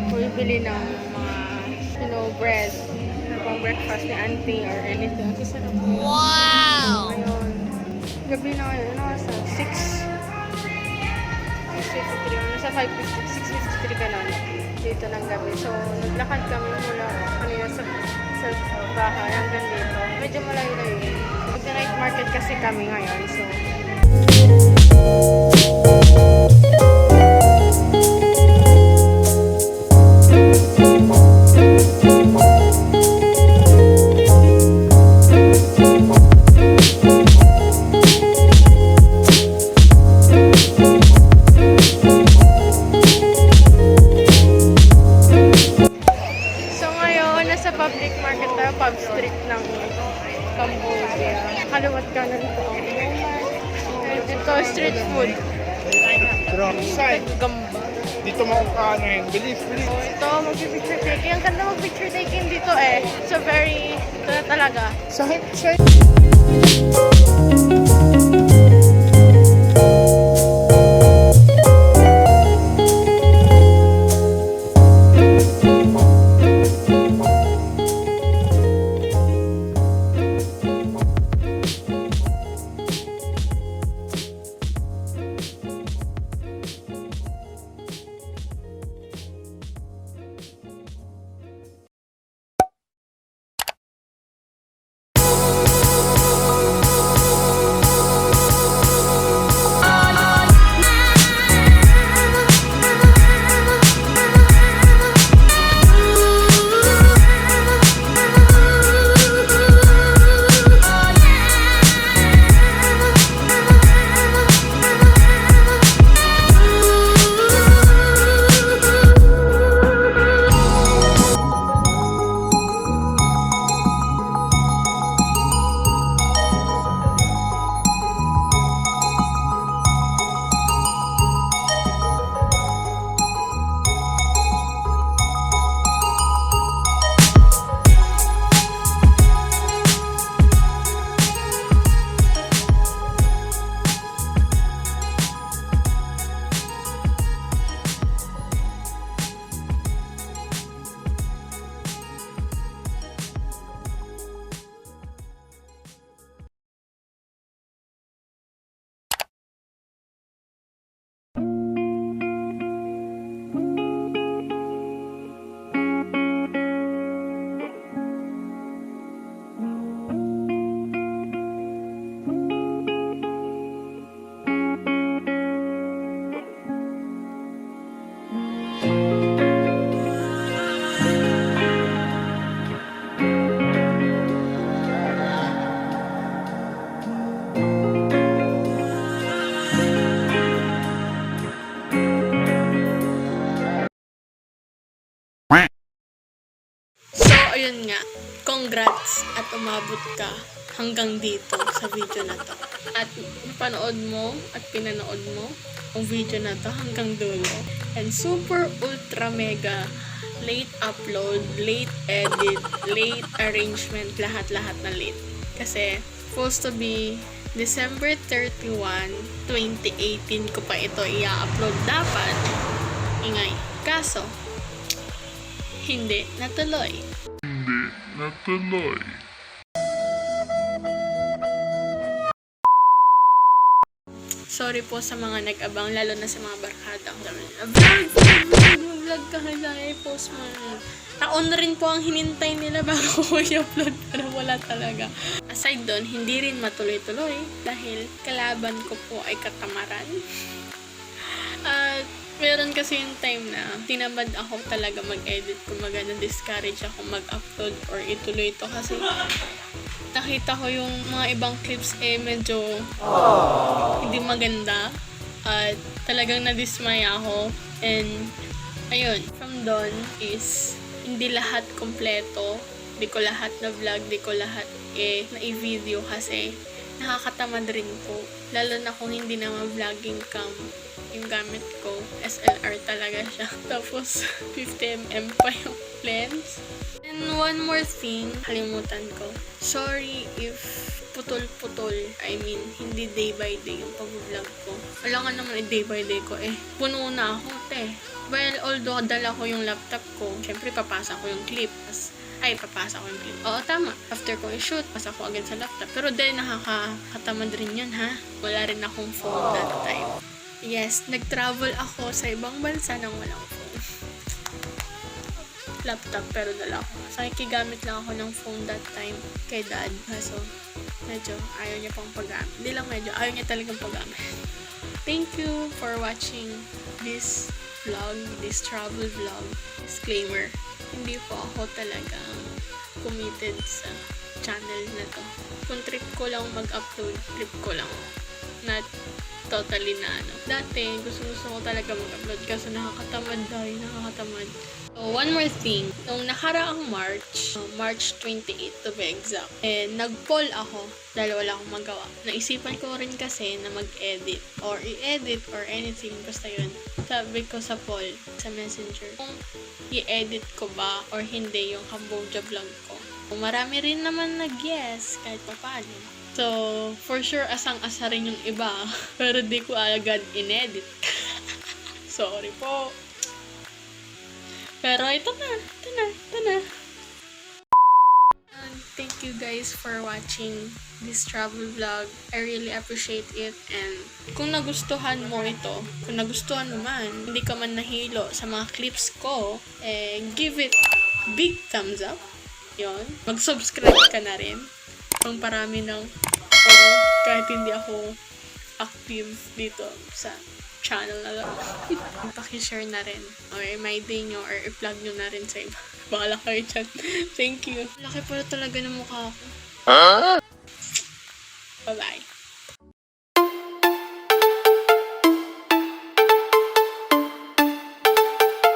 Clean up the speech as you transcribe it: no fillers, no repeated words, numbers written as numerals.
bumibili ng mga, bread. Pang breakfast ni auntie or anything. Kasi sarap po. Wow! Ngayon, gabi na ngayon, nasa 6:53, nasa 5:50, 6:53 ka nun, dito ng gabi. So, naglakad kami mula kanina sa bahay hanggang dito. Medyo malayo-layo. Mag-night market kasi kami ngayon. So, public market tayo, pub street ng Cambodia. Kaliwat kanan po ang ito, street food. Gamba. Dito mo kung bilis. So, ito, mag-picture taking. Ang ganda mag-picture taking dito eh. So, very, ito na talaga. Ayun nga, congrats at umabot ka hanggang dito sa video na to. At panood mo at pinanood mo ang video na to hanggang dulo. And super ultra mega late upload, late edit, late arrangement, lahat-lahat na late. Kasi supposed to be December 31, 2018 ko pa ito i-upload dapat. Ingay. Kaso, hindi natuloy. Sorry po sa mga nag-abang, lalo na sa mga barkada. Vlog ka, Hazaya, post mo. Taon na rin po ang hinintay nila bago ko i-upload, pero wala talaga. Aside doon, hindi rin matuloy-tuloy dahil kalaban ko po ay katamaran. At meron kasi yung time na tinamad ako talaga mag-edit, kumaga na-discourage ako mag-upload or ituloy ito kasi nakita ko yung mga ibang clips medyo hindi maganda at talagang nadismaya ako. And ayun, from doon is hindi lahat kompleto, di ko lahat na vlog, di ko lahat na i-video kasi nakakatamad rin po, lalo na kung hindi na ma-vlogging cam yung gamit ko. SLR talaga siya. Tapos, 50mm pa yung lens. And one more thing, kalimutan ko. Sorry if putol-putol. I mean, hindi day by day yung pag-vlog ko. Wala nga naman day by day ko eh. Puno na ako, te. Well, although dala ko yung laptop ko, syempre papasa ko yung clip. Papasa ko yung clip. Oo, tama. After ko i-shoot, pasa ko agad sa laptop. Pero dahil nakakatamad rin yun, ha? Wala rin akong phone that time. Yes, nag-travel ako sa ibang bansa nang walang phone. Laptop, pero dala ko. So, nakikigamit lang ako ng phone that time kay dad. So, medyo ayaw niya pang paggamit. Hindi lang medyo, ayaw niya talagang paggamit. Thank you for watching this vlog, this travel vlog. Disclaimer, hindi po ako talagang committed sa channel na to. Kung trip ko lang mag-upload, trip ko lang. Not totally na ano. Dati, gusto ko talaga mag-upload kasi nakakatamad. So, one more thing. Nung nakaraang March 28 to be exact, nag-poll ako dahil wala akong magawa. Naisipan ko rin kasi na mag-edit or i-edit or anything. Basta yun. Sabi ko sa poll, sa messenger, kung i-edit ko ba or hindi yung Cambodia vlog ko. Marami rin naman nag-yes kahit pa paano. So, for sure, asang-asa rin yung iba. Pero di ko agad inedit. Sorry po. Pero ito na. And thank you guys for watching this travel vlog. I really appreciate it. And kung nagustuhan mo ito, kung nagustuhan mo man, hindi ka man nahilo sa mga clips ko, give it big thumbs up. Yon. Mag-subscribe ka na rin. Kung parami ng kahit hindi ako active dito sa channel na lang. Paki-share na rin. Or i-day nyo or i-plug nyo na rin sa iba. Bahala kayo dyan. Thank you. Laki pala talaga ng mukha ko. Bye-bye.